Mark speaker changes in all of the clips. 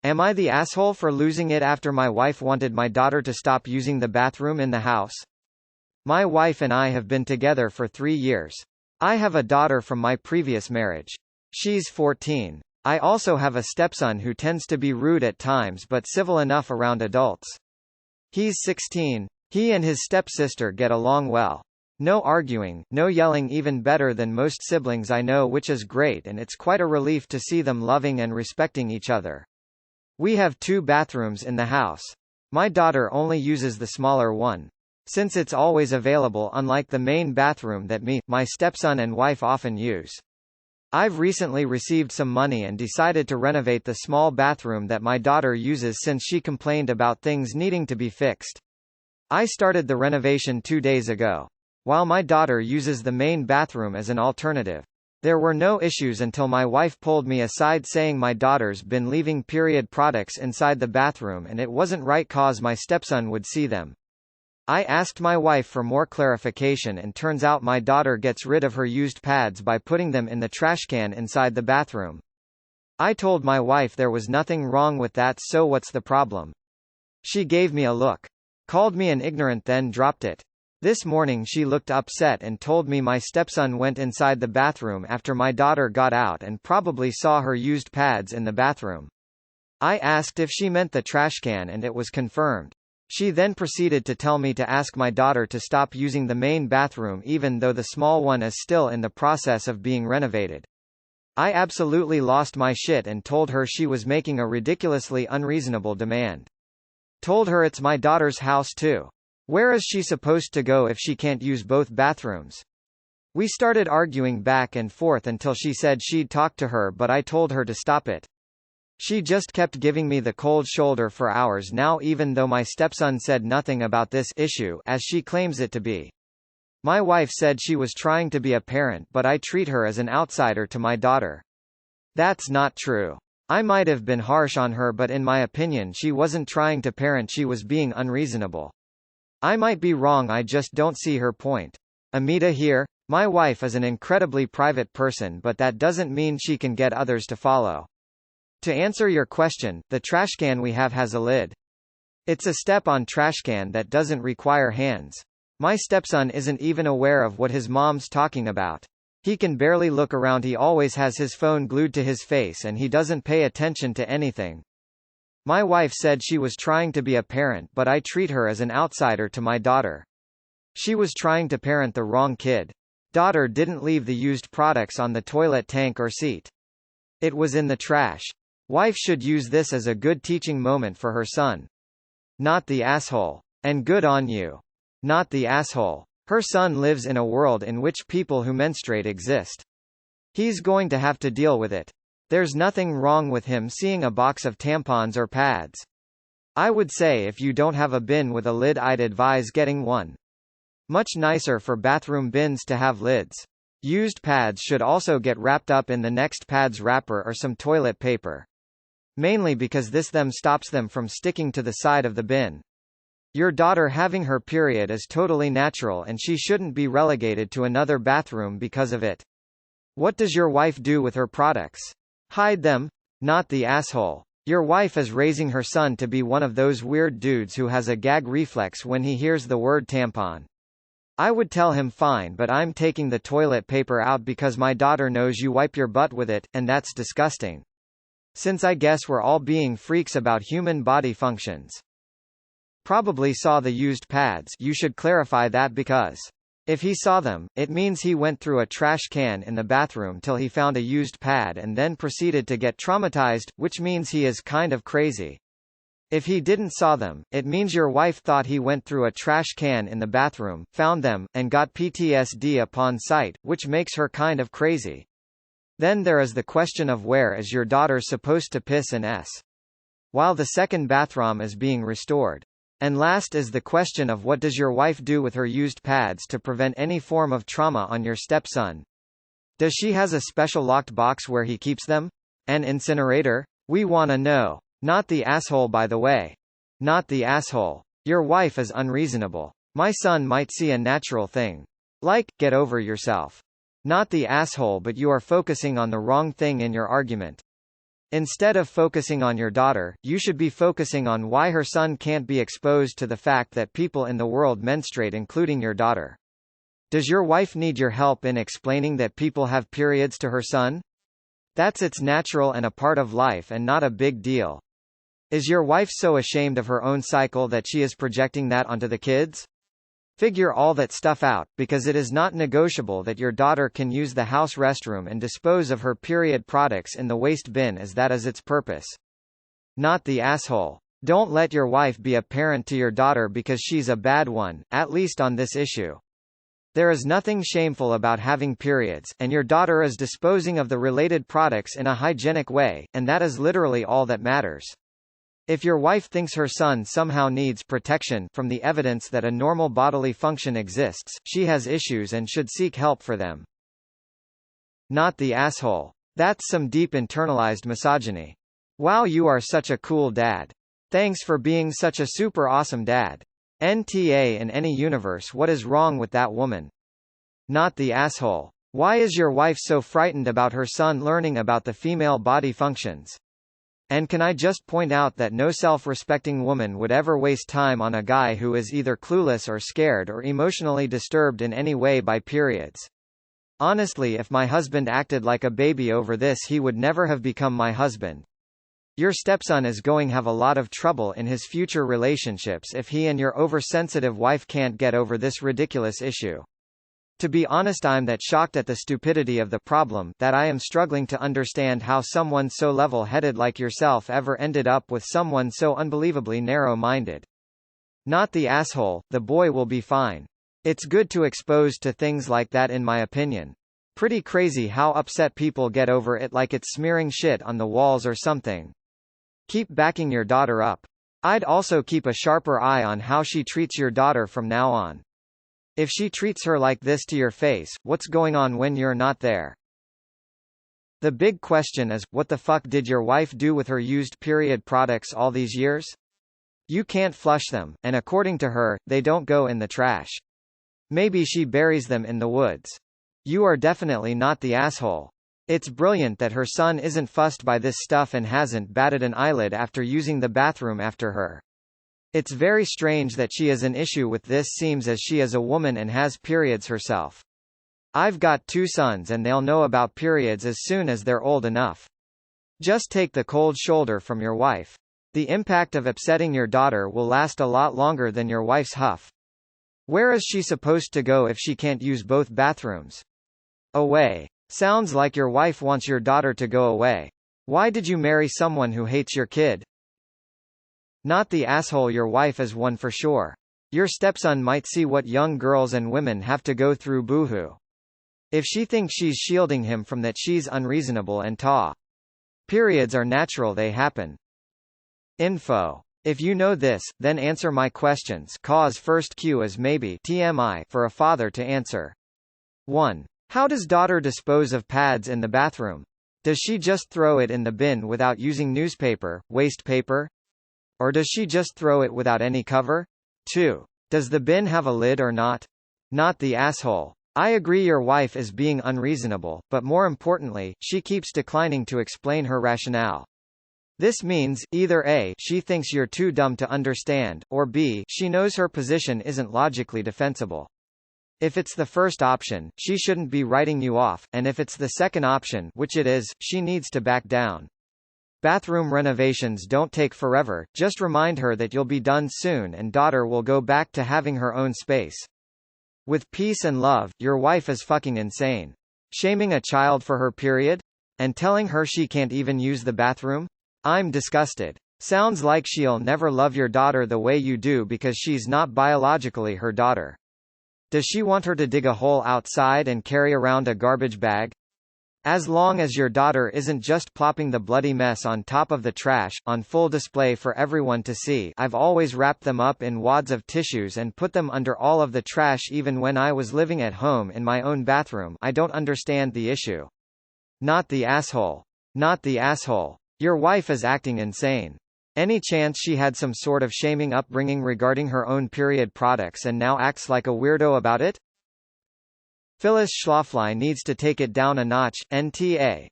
Speaker 1: Am I the asshole for losing it after my wife wanted my daughter to stop using the bathroom in the house? My wife and I have been together for 3 years. I have a daughter from my previous marriage. She's 14. I also have a stepson who tends to be rude at times but civil enough around adults. He's 16. He and his stepsister get along well. No arguing, no yelling, even better than most siblings I know, which is great, and it's quite a relief to see them loving and respecting each other. We have 2 bathrooms in the house. My daughter only uses the smaller one, since it's always available, unlike the main bathroom that my stepson and wife often use. I've recently received some money and decided to renovate the small bathroom that my daughter uses since she complained about things needing to be fixed. I started the renovation 2 days ago, while my daughter uses the main bathroom as an alternative. There were no issues until my wife pulled me aside saying my daughter's been leaving period products inside the bathroom and it wasn't right cause my stepson would see them. I asked my wife for more clarification, and turns out my daughter gets rid of her used pads by putting them in the trash can inside the bathroom. I told my wife there was nothing wrong with that, so what's the problem? She gave me a look, called me an ignorant, then dropped it. This morning she looked upset and told me my stepson went inside the bathroom after my daughter got out and probably saw her used pads in the bathroom. I asked if she meant the trash can and it was confirmed. She then proceeded to tell me to ask my daughter to stop using the main bathroom even though the small one is still in the process of being renovated. I absolutely lost my shit and told her she was making a ridiculously unreasonable demand. Told her it's my daughter's house too. Where is she supposed to go if she can't use both bathrooms? We started arguing back and forth until she said she'd talk to her, but I told her to stop it. She just kept giving me the cold shoulder for hours now, even though my stepson said nothing about this issue as she claims it to be. My wife said she was trying to be a parent, but I treat her as an outsider to my daughter. That's not true. I might have been harsh on her, but in my opinion she wasn't trying to parent, she was being unreasonable. I might be wrong, I just don't see her point. AITA here. My wife is an incredibly private person, but that doesn't mean she can get others to follow. To answer your question, the trash can we have has a lid. It's a step-on trash can that doesn't require hands. My stepson isn't even aware of what his mom's talking about. He can barely look around, he always has his phone glued to his face and he doesn't pay attention to anything. My wife said she was trying to be a parent, but I treat her as an outsider to my daughter. She was trying to parent the wrong kid. Daughter didn't leave the used products on the toilet tank or seat. It was in the trash. Wife should use this as a good teaching moment for her son. Not the asshole. And good on you. Not the asshole. Her son lives in a world in which people who menstruate exist. He's going to have to deal with it. There's nothing wrong with him seeing a box of tampons or pads. I would say if you don't have a bin with a lid, I'd advise getting one. Much nicer for bathroom bins to have lids. Used pads should also get wrapped up in the next pads wrapper or some toilet paper. Mainly because this stops them from sticking to the side of the bin. Your daughter having her period is totally natural and she shouldn't be relegated to another bathroom because of it. What does your wife do with her products? Hide them? Not the asshole. Your wife is raising her son to be one of those weird dudes who has a gag reflex when he hears the word tampon. I would tell him fine, but I'm taking the toilet paper out because my daughter knows you wipe your butt with it, and that's disgusting. Since I guess we're all being freaks about human body functions. Probably saw the used pads. You should clarify that, because if he saw them, it means he went through a trash can in the bathroom till he found a used pad and then proceeded to get traumatized, which means he is kind of crazy. If he didn't saw them, it means your wife thought he went through a trash can in the bathroom, found them, and got PTSD upon sight, which makes her kind of crazy. Then there is the question of where is your daughter supposed to piss and s while the second bathroom is being restored. And last is the question of what does your wife do with her used pads to prevent any form of trauma on your stepson? Does she has a special locked box where he keeps them? An incinerator? We wanna know. Not the asshole, by the way. Not the asshole. Your wife is unreasonable. My son might see a natural thing. Like, get over yourself. Not the asshole, but you are focusing on the wrong thing in your argument. Instead of focusing on your daughter, you should be focusing on why her son can't be exposed to the fact that people in the world menstruate, including your daughter. Does your wife need your help in explaining that people have periods to her son? It's natural and a part of life and not a big deal. Is your wife so ashamed of her own cycle that she is projecting that onto the kids? Figure all that stuff out, because it is not negotiable that your daughter can use the house restroom and dispose of her period products in the waste bin, as that is its purpose. Not the asshole. Don't let your wife be a parent to your daughter because she's a bad one, at least on this issue. There is nothing shameful about having periods, and your daughter is disposing of the related products in a hygienic way, and that is literally all that matters. If your wife thinks her son somehow needs protection from the evidence that a normal bodily function exists, she has issues and should seek help for them. Not the asshole. That's some deep internalized misogyny. Wow, you are such a cool dad. Thanks for being such a super awesome dad. NTA in any universe, what is wrong with that woman? Not the asshole. Why is your wife so frightened about her son learning about the female body functions? And can I just point out that no self-respecting woman would ever waste time on a guy who is either clueless or scared or emotionally disturbed in any way by periods. Honestly, if my husband acted like a baby over this, he would never have become my husband. Your stepson is going to have a lot of trouble in his future relationships if he and your oversensitive wife can't get over this ridiculous issue. To be honest, I'm that shocked at the stupidity of the problem that I am struggling to understand how someone so level-headed like yourself ever ended up with someone so unbelievably narrow-minded. Not the asshole, the boy will be fine. It's good to expose to things like that, in my opinion. Pretty crazy how upset people get over it, like it's smearing shit on the walls or something. Keep backing your daughter up. I'd also keep a sharper eye on how she treats your daughter from now on. If she treats her like this to your face, what's going on when you're not there? The big question is, what the fuck did your wife do with her used period products all these years? You can't flush them, and according to her, they don't go in the trash. Maybe she buries them in the woods. You are definitely not the asshole. It's brilliant that her son isn't fussed by this stuff and hasn't batted an eyelid after using the bathroom after her. It's very strange that she has an issue with this, seems as she is a woman and has periods herself. I've got 2 sons and they'll know about periods as soon as they're old enough. Just take the cold shoulder from your wife. The impact of upsetting your daughter will last a lot longer than your wife's huff. Where is she supposed to go if she can't use both bathrooms? Away. Sounds like your wife wants your daughter to go away. Why did you marry someone who hates your kid? Not the asshole, your wife is one for sure. Your stepson might see what young girls and women have to go through, boohoo. If she thinks she's shielding him from that, she's unreasonable and periods are natural, they happen. Info. If you know this, then answer my questions, cause first Q is maybe TMI for a father to answer. 1. How does daughter dispose of pads in the bathroom? Does she just throw it in the bin without using newspaper, waste paper? Or does she just throw it without any cover? 2. Does the bin have a lid or not? Not the asshole. I agree your wife is being unreasonable, but more importantly, she keeps declining to explain her rationale. This means, either A, she thinks you're too dumb to understand, or B, she knows her position isn't logically defensible. If it's the first option, she shouldn't be writing you off, and if it's the second option, which it is, she needs to back down. Bathroom renovations don't take forever, just remind her that you'll be done soon and daughter will go back to having her own space. With peace and love, your wife is fucking insane. Shaming a child for her period? And telling her she can't even use the bathroom? I'm disgusted. Sounds like she'll never love your daughter the way you do because she's not biologically her daughter. Does she want her to dig a hole outside and carry around a garbage bag? As long as your daughter isn't just plopping the bloody mess on top of the trash, on full display for everyone to see. I've always wrapped them up in wads of tissues and put them under all of the trash even when I was living at home in my own bathroom. I don't understand the issue. Not the asshole. Not the asshole. Your wife is acting insane. Any chance she had some sort of shaming upbringing regarding her own period products and now acts like a weirdo about it? Phyllis Schlafly needs to take it down a notch, NTA.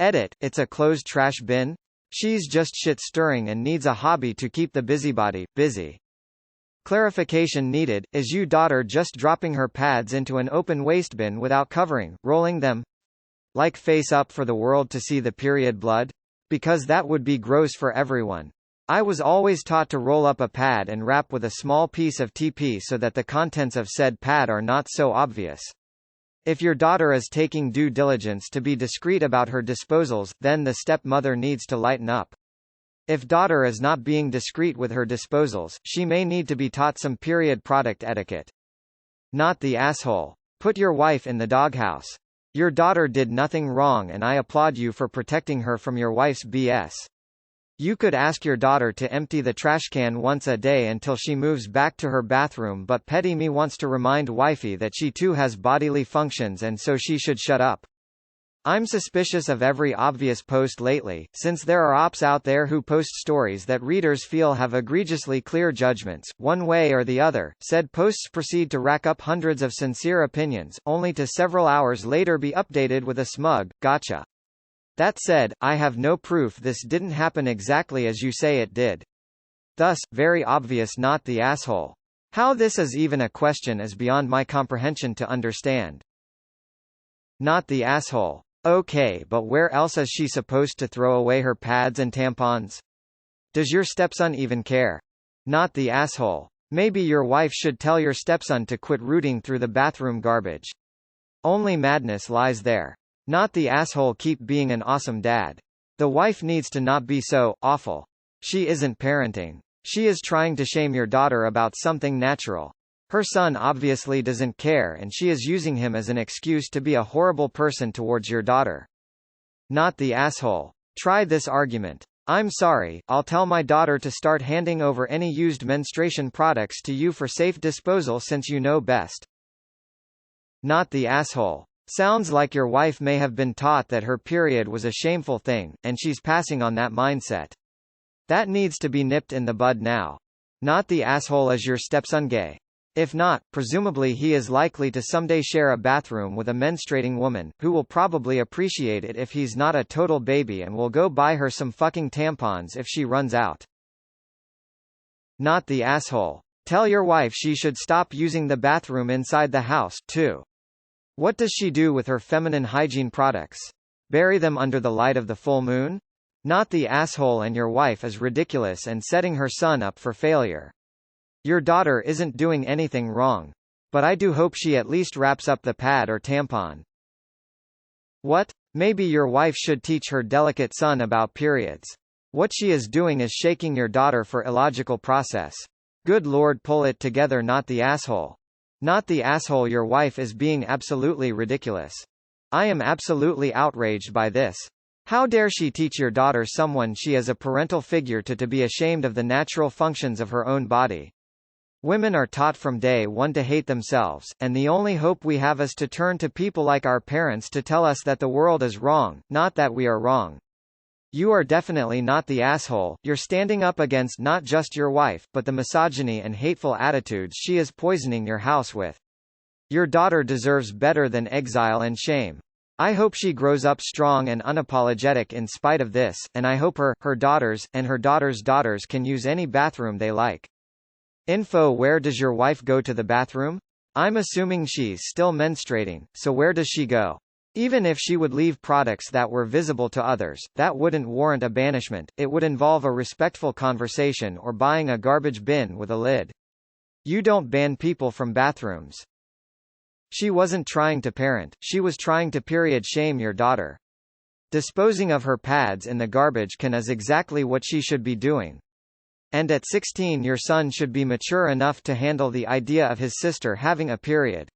Speaker 1: Edit, it's a closed trash bin? She's just shit stirring and needs a hobby to keep the busybody busy. Clarification needed, is you daughter just dropping her pads into an open waste bin without covering, rolling them? Like face up for the world to see the period blood? Because that would be gross for everyone. I was always taught to roll up a pad and wrap with a small piece of TP so that the contents of said pad are not so obvious. If your daughter is taking due diligence to be discreet about her disposals, then the stepmother needs to lighten up. If daughter is not being discreet with her disposals, she may need to be taught some period product etiquette. Not the asshole. Put your wife in the doghouse. Your daughter did nothing wrong and I applaud you for protecting her from your wife's BS. You could ask your daughter to empty the trash can once a day until she moves back to her bathroom, but petty me wants to remind wifey that she too has bodily functions and so she should shut up. I'm suspicious of every obvious post lately, since there are ops out there who post stories that readers feel have egregiously clear judgments, one way or the other. Said posts proceed to rack up hundreds of sincere opinions, only to several hours later be updated with a smug, gotcha. That said, I have no proof this didn't happen exactly as you say it did. Thus, very obvious not the asshole. How this is even a question is beyond my comprehension to understand. Not the asshole. Okay, but where else is she supposed to throw away her pads and tampons? Does your stepson even care? Not the asshole. Maybe your wife should tell your stepson to quit rooting through the bathroom garbage. Only madness lies there. Not the asshole. Keep being an awesome dad. The wife needs to not be so awful. She isn't parenting. She is trying to shame your daughter about something natural. Her son obviously doesn't care and she is using him as an excuse to be a horrible person towards your daughter. Not the asshole. Try this argument. I'm sorry, I'll tell my daughter to start handing over any used menstruation products to you for safe disposal since you know best. Not the asshole. Sounds like your wife may have been taught that her period was a shameful thing, and she's passing on that mindset. That needs to be nipped in the bud now. Not the asshole. Is your stepson gay? If not, presumably he is likely to someday share a bathroom with a menstruating woman, who will probably appreciate it if he's not a total baby and will go buy her some fucking tampons if she runs out. Not the asshole. Tell your wife she should stop using the bathroom inside the house, too. What does she do with her feminine hygiene products? Bury them under the light of the full moon? Not the asshole. And your wife is ridiculous and setting her son up for failure. Your daughter isn't doing anything wrong. But I do hope she at least wraps up the pad or tampon. What? Maybe your wife should teach her delicate son about periods. What she is doing is shaking your daughter for illogical process. Good Lord, pull it together. Not the asshole. Not the asshole. Your wife is being absolutely ridiculous. I am absolutely outraged by this. How dare she teach your daughter someone she is a parental figure to be ashamed of the natural functions of her own body? Women are taught from day one to hate themselves, and the only hope we have is to turn to people like our parents to tell us that the world is wrong, not that we are wrong. You are definitely not the asshole. You're standing up against not just your wife, but the misogyny and hateful attitudes she is poisoning your house with. Your daughter deserves better than exile and shame. I hope she grows up strong and unapologetic in spite of this, and I hope her daughters, and her daughters' daughters can use any bathroom they like. Info: where does your wife go to the bathroom? I'm assuming she's still menstruating, so where does she go? Even if she would leave products that were visible to others, that wouldn't warrant a banishment. It would involve a respectful conversation or buying a garbage bin with a lid. You don't ban people from bathrooms. She wasn't trying to parent, she was trying to period shame your daughter. Disposing of her pads in the garbage can is exactly what she should be doing. And at 16 your son should be mature enough to handle the idea of his sister having a period.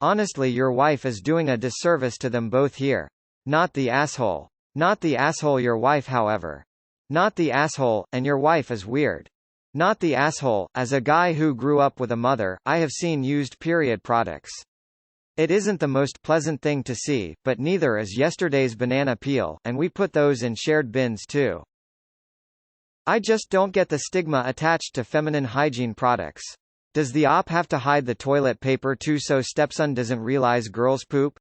Speaker 1: Honestly, your wife is doing a disservice to them both here. Not the asshole. Not the asshole. Your wife, however. Not the asshole, and your wife is weird. Not the asshole. As a guy who grew up with a mother, I have seen used period products. It isn't the most pleasant thing to see, but neither is yesterday's banana peel, and we put those in shared bins too. I just don't get the stigma attached to feminine hygiene products. Does the op have to hide the toilet paper too so stepson doesn't realize girls poop?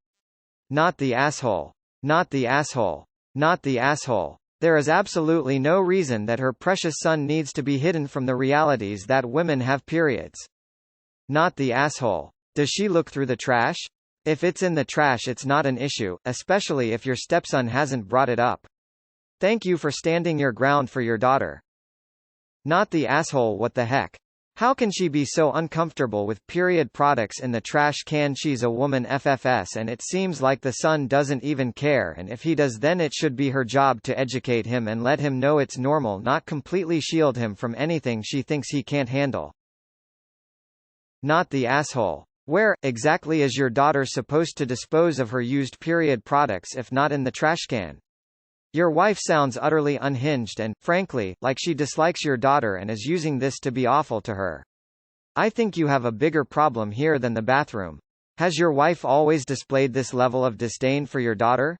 Speaker 1: Not the asshole. Not the asshole. Not the asshole. There is absolutely no reason that her precious son needs to be hidden from the realities that women have periods. Not the asshole. Does she look through the trash? If it's in the trash, it's not an issue, especially if your stepson hasn't brought it up. Thank you for standing your ground for your daughter. Not the asshole. What the heck? How can she be so uncomfortable with period products in the trash can? She's a woman FFS, and it seems like the son doesn't even care, and if he does, then it should be her job to educate him and let him know it's normal, not completely shield him from anything she thinks he can't handle. Not the asshole. Where, exactly, is your daughter supposed to dispose of her used period products if not in the trash can? Your wife sounds utterly unhinged and, frankly, like she dislikes your daughter and is using this to be awful to her. I think you have a bigger problem here than the bathroom. Has your wife always displayed this level of disdain for your daughter?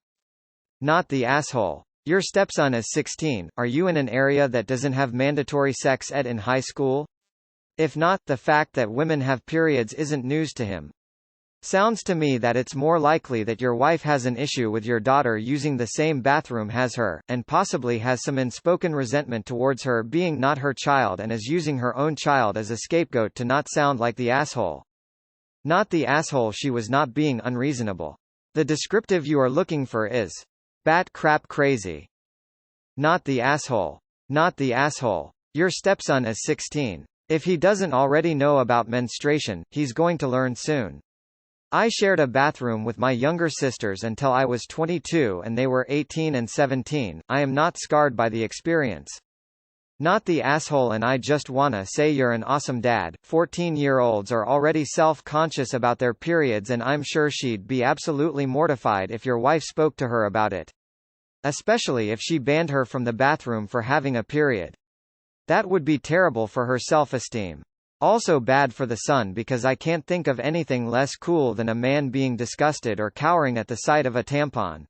Speaker 1: Not the asshole. Your stepson is 16. Are you in an area that doesn't have mandatory sex ed in high school? If not, the fact that women have periods isn't news to him. Sounds to me that it's more likely that your wife has an issue with your daughter using the same bathroom as her, and possibly has some unspoken resentment towards her being not her child and is using her own child as a scapegoat to not sound like the asshole. Not the asshole. She was not being unreasonable. The descriptive you are looking for is bat crap crazy. Not the asshole. Not the asshole. Your stepson is 16. If he doesn't already know about menstruation, he's going to learn soon. I shared a bathroom with my younger sisters until I was 22 and they were 18 and 17. I am not scarred by the experience. Not the asshole. And I just wanna say you're an awesome dad. 14-year-olds are already self-conscious about their periods, and I'm sure she'd be absolutely mortified if your wife spoke to her about it. Especially if she banned her from the bathroom for having a period. That would be terrible for her self-esteem. Also bad for the son, because I can't think of anything less cool than a man being disgusted or cowering at the sight of a tampon.